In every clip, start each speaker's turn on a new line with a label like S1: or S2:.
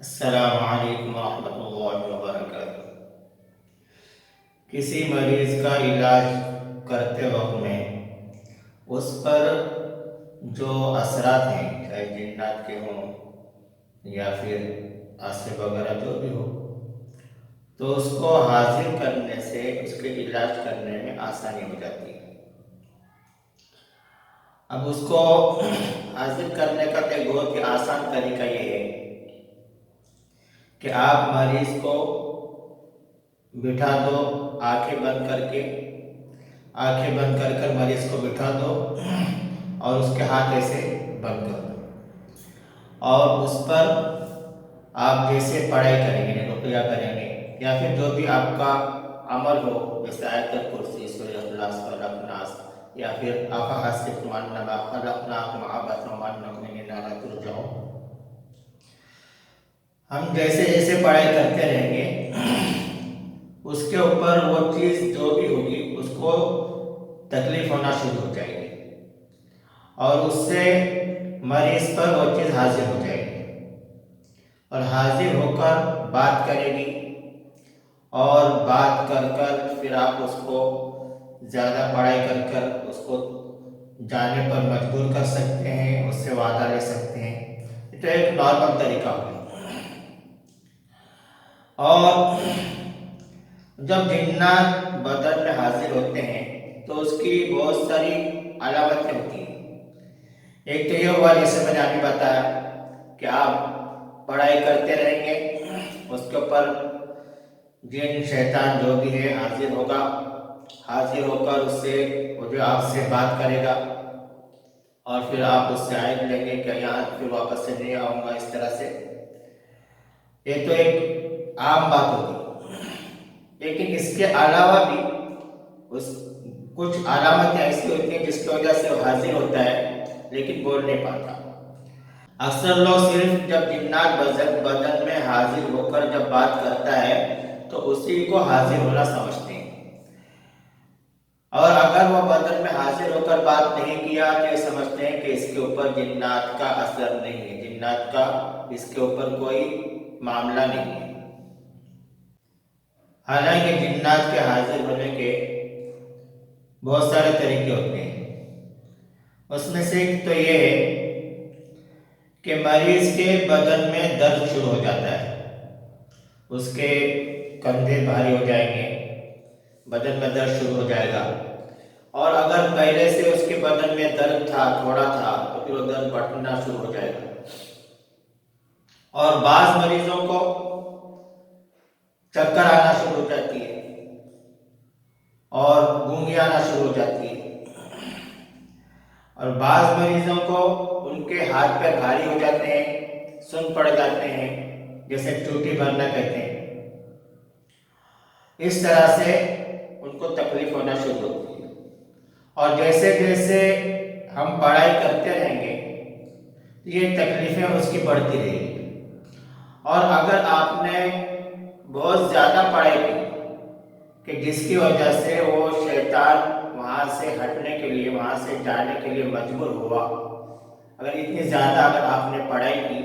S1: السلام علیکم ورحمۃ اللہ وبرکاتہ۔ کسی مریض کا علاج کرتے وقت میں اس پر جو اثرات ہیں، چاہے جنات کے ہوں یا پھر آصف وغیرہ جو بھی ہو، تو اس کو حاضر کرنے سے اس کے علاج کرنے میں آسانی ہو جاتی ہے۔ اب اس کو حاضر کرنے کا ایک بہت ہی آسان طریقہ یہ ہے کہ آپ مریض کو بٹھا دو، آنکھیں بند کر مریض کو بٹھا دو اور اس کے ہاتھ ایسے بند کر دو، اور اس پر آپ جیسے پڑھائی کریں گے، رقیہ کریں گے یا پھر جو بھی آپ کا عمل ہو، جیسے آیت الکرسی، سورہ اخلاص، فلق، ناس، یا پھر افحسبتم انما خلقناکم عبثا وانکم الینا لا ترجعون، ہم جیسے جیسے پڑھائی کرتے رہیں گے اس کے اوپر وہ چیز جو بھی ہوگی اس کو تکلیف ہونا شروع ہو جائے گی اور اس سے مریض پر وہ چیز حاضر ہو جائے گی اور حاضر ہو کر بات کرے گی، اور بات کر پھر آپ اس کو زیادہ پڑھائی کر اس کو جانے پر مجبور کر سکتے ہیں، اس سے وعدہ لے سکتے ہیں۔ یہ تو ایک نارمل طریقہ ہوگا۔ اور جب جنات بدن میں حاضر ہوتے ہیں تو اس کی بہت ساری علامتیں ہوتی ہیں۔ ایک تو یہ ہوا، جیسے میں نے ابھی بتایا، کہ آپ پڑھائی کرتے رہیں گے، اس کے اوپر جن شیطان جو بھی ہے حاضر ہوگا، حاضر ہو کر اس سے وہ جو آپ سے بات کرے گا، اور پھر آپ اس سے عہد لیں گے کہ یہاں پھر واپس سے نہیں آؤں گا، اس طرح سے۔ یہ تو ایک عام بات ہوگی، لیکن اس کے علاوہ بھی کچھ علامتیں ایسی ہوتی ہیں جس کی وجہ سے وہ حاضر ہوتا ہے لیکن بول نہیں پاتا۔ اکثر لوگ صرف جب جنات بدن میں حاضر ہو کر جب بات کرتا ہے تو اسی کو حاضر ہونا سمجھتے ہیں، اور اگر وہ بدن میں حاضر ہو کر بات نہیں کیا تو یہ سمجھتے ہیں کہ اس کے اوپر جنات کا اثر نہیں ہے، جنات کا اس کے اوپر کوئی معاملہ نہیں ہے۔ حالانکہ جنات کے حاضر ہونے کے بہت سارے طریقے ہوتے ہیں۔ اس میں سے ایک تو یہ ہے کہ مریض کے بدن میں درد شروع ہو جاتا ہے، اس کے کندھے بھاری ہو جائیں گے، بدن میں درد شروع ہو جائے گا، اور اگر پہلے سے اس کے بدن میں درد تھا، تھوڑا تھا، تو پھر وہ درد بڑھنا شروع ہو جائے گا۔ اور بعض مریضوں کو چکر آنا شروع ہو جاتی ہے اور گونگی آنا شروع ہو جاتی ہے، اور بعض مریضوں کو ان کے ہاتھ پیر بھاری ہو جاتے ہیں، سن پڑ جاتے ہیں، جیسے ٹوٹی بھرنا کہتے ہیں۔ اس طرح سے ان کو تکلیف ہونا شروع ہوتی ہے، اور جیسے جیسے ہم پڑھائی کرتے رہیں گے یہ تکلیفیں اس کی بڑھتی رہے گی، اور اگر آپ نے بہت زیادہ پڑھائی کی کہ جس کی وجہ سے وہ شیطان وہاں سے ہٹنے کے لیے، وہاں سے جانے کے لیے مجبور ہوا، اگر اتنی زیادہ اگر آپ نے پڑھائی کی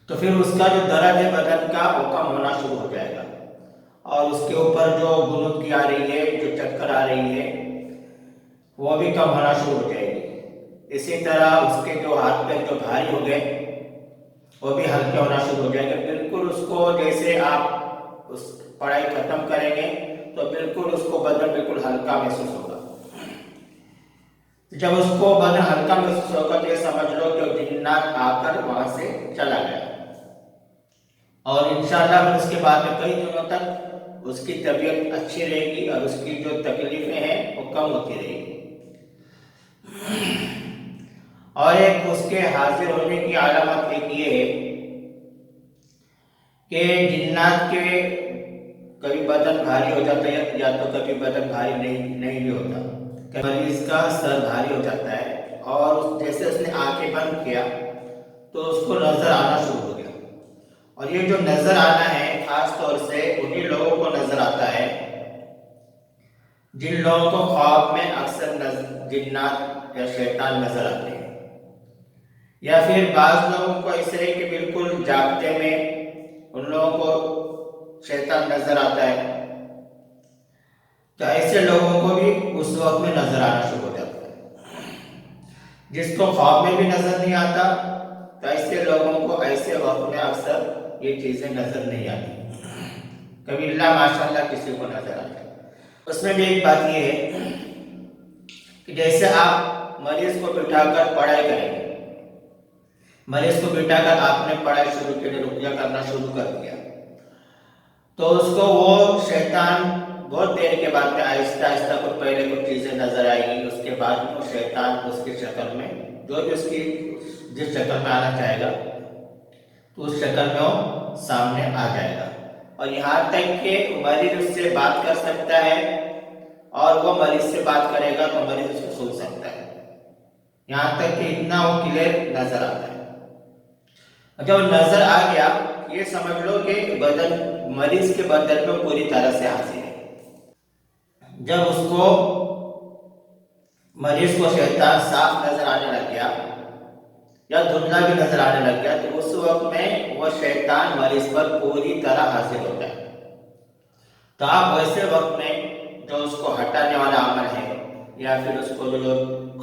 S1: تو پھر اس کا جو درد ہے بدن کا وہ کم ہونا شروع ہو جائے گا، اور اس کے اوپر جو غنودگی آ رہی ہے، جو چکر آ رہی ہے، وہ بھی کم ہونا شروع ہو جائے گی۔ اسی طرح اس کے جو ہاتھ پیر جو بھاری ہو گئے وہ بھی ہلکے ہونا شروع ہو جائے گا۔ بالکل اس کو جیسے آپ اس پڑھائی ختم کریں گے تو بالکل اس کو بدن بالکل ہلکا محسوس ہوگا۔ جب اس کو بدن ہلکا محسوس ہوگا تو یہ سمجھ لو کہ جنات آ کر وہاں سے چلا گیا، اور انشاءاللہ پھر اس کے بعد میں کئی دنوں تک اس کی طبیعت اچھی رہے گی اور اس کی جو تکلیفیں ہیں وہ کم ہوتی رہے گی۔ اور ایک اس کے حاضر ہونے کی علامت ایک یہ ہے کہ جنات کے کبھی بدن بھاری ہو جاتا ہے یا تو کبھی بدن بھاری نہیں بھی ہوتا، مریض کا سر بھاری ہو جاتا ہے، اور جیسے اس نے آنکھیں بند کیا تو اس کو نظر آنا شروع ہو گیا، اور یہ جو نظر آنا ہے خاص طور سے انہی لوگوں کو نظر آتا ہے جن لوگوں کو خواب میں اکثر جنات یا شیطان نظر آتے ہیں۔ یا پھر بعض لوگوں کو ایسے ہے کہ بالکل جاگتے میں ان لوگوں کو شیطان نظر آتا ہے، تو ایسے لوگوں کو بھی اس وقت میں نظر آنا شروع ہو جاتا ہے۔ جس کو خواب میں بھی نظر نہیں آتا، تو ایسے لوگوں کو ایسے وقت میں اکثر یہ چیزیں نظر نہیں آتی، کبھی اللہ ماشاءاللہ کسی کو نظر آتا ہے۔ اس میں بھی ایک بات یہ ہے کہ جیسے آپ مریض کو بٹھا کر پڑھائی کریں گے، مریض کو بٹھا کر آپ نے پڑھائی شروع کی، رقیہ کرنا شروع کر دیا، تو اس کو وہ شیطان بہت دیر کے بعد میں آہستہ آہستہ کچھ پہلے کچھ چیزیں نظر آئیں گی، اس کے بعد میں وہ شیطان اس کی شکل میں جو بھی اس کی جس شکل میں آنا چاہے گا تو اس شکل میں وہ سامنے آ جائے گا، اور یہاں تک کہ مریض اس سے بات کر سکتا ہے، اور وہ مریض سے بات کرے گا تو مریض اس کو سن سکتا ہے، یہاں تک کہ اتنا وہ کلیئر نظر آتا ہے۔ جب نظر آ گیا، یہ سمجھ لو کہ بدن مریض کے بدن میں پوری طرح سے حاضر ہے۔ جب اس کو مریض کو شیطان صاف نظر آنے لگ گیا یا دھندلا بھی نظر آنے لگ گیا، تو اس وقت میں وہ شیطان مریض پر پوری طرح حاضر ہوتا ہے۔ تو آپ ویسے وقت میں جو اس کو ہٹانے والا عمل ہے یا پھر اس کو جو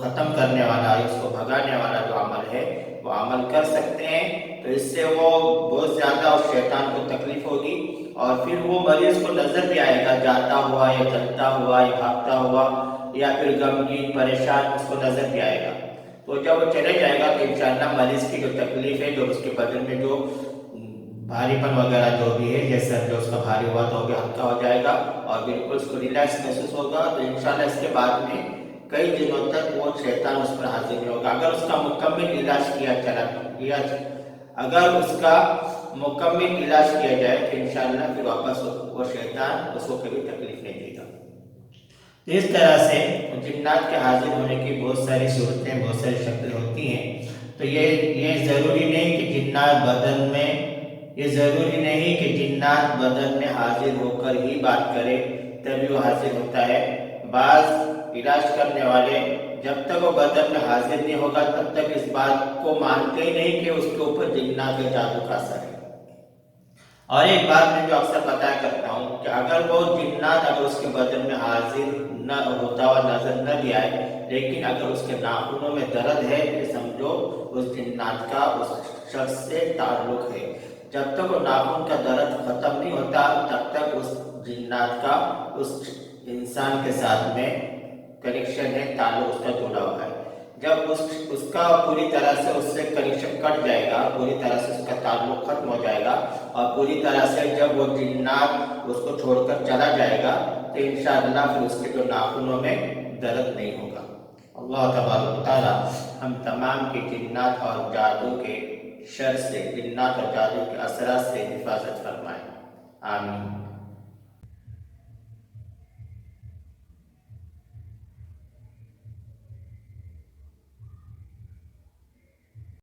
S1: ختم کرنے والا، اس کو بھگانے والا جو عمل ہے وہ عمل کر سکتے ہیں، تو اس سے وہ بہت زیادہ اس شیطان کو تکلیف ہوگی، اور پھر وہ مریض کو نظر بھی آئے گا جاتا ہوا یا چلتا ہوا یا بھاگتا ہوا یا پھر غمگین پریشان، اس کو نظر بھی آئے گا۔ تو جب وہ چلے جائے گا تو انشاءاللہ مریض کی جو تکلیف ہے، جو اس کے بدن میں جو بھاری پن وغیرہ جو بھی ہے، جیسا جو اس کا بھاری ہوا تو وہ بھی ہلکا ہو جائے گا اور بالکل اس کو ریلیکس محسوس ہوگا، تو انشاءاللہ اس کے بعد میں کئی دنوں تک وہ شیطان اس پر حاضر نہیں ہوگا، اگر اس کا مکمل علاج کیا جائے تو انشاءاللہ پھر واپس وہ شیطان اس کو کبھی تکلیف نہیں دے گا۔ اس طرح سے جنات کے حاضر ہونے کی بہت ساری صورتیں، بہت ساری شکلیں ہوتی ہیں، تو یہ ضروری نہیں کہ جنات بدن میں میں حاضر ہو کر ہی بات کرے تبھی وہ حاضر ہوتا ہے۔ بعض علاج کرنے والے جب تک وہ بدن میں حاضر نہیں ہوگا تب تک اس بات کو مانتے ہی نہیں کہ اس کے اوپر جنات کا جادو کا اثر ہے۔ اور ایک بات میں جو اکثر بتایا کرتا ہوں کہ اگر وہ جنات اگر اس کے بدن میں حاضر نہ ہوتا ہوا نظر نہ بھی آئے، لیکن اگر اس کے ناخنوں میں درد ہے تو سمجھو اس جنات کا اس شخص سے تعلق ہے۔ جب تک وہ ناخن کا درد ختم نہیں ہوتا تب تک اس جنات کا اس انسان کے ساتھ میں کنیکشن ہے، تعلق اس کا جڑا ہوا ہے۔ جب اس کا پوری طرح سے اس سے کنیکشن کٹ جائے گا، پوری طرح سے اس کا تعلق ختم ہو جائے گا، اور پوری طرح سے جب وہ جنات اس کو چھوڑ کر چلا جائے گا تو انشاءاللہ پھر اس کے جو ناخنوں میں درد نہیں ہوگا۔ اللہ تبارک و تعالی ہم تمام کے جنات اور جادو کے شر سے، جنات اور جادو کے اثرات سے حفاظت فرمائے، آمین۔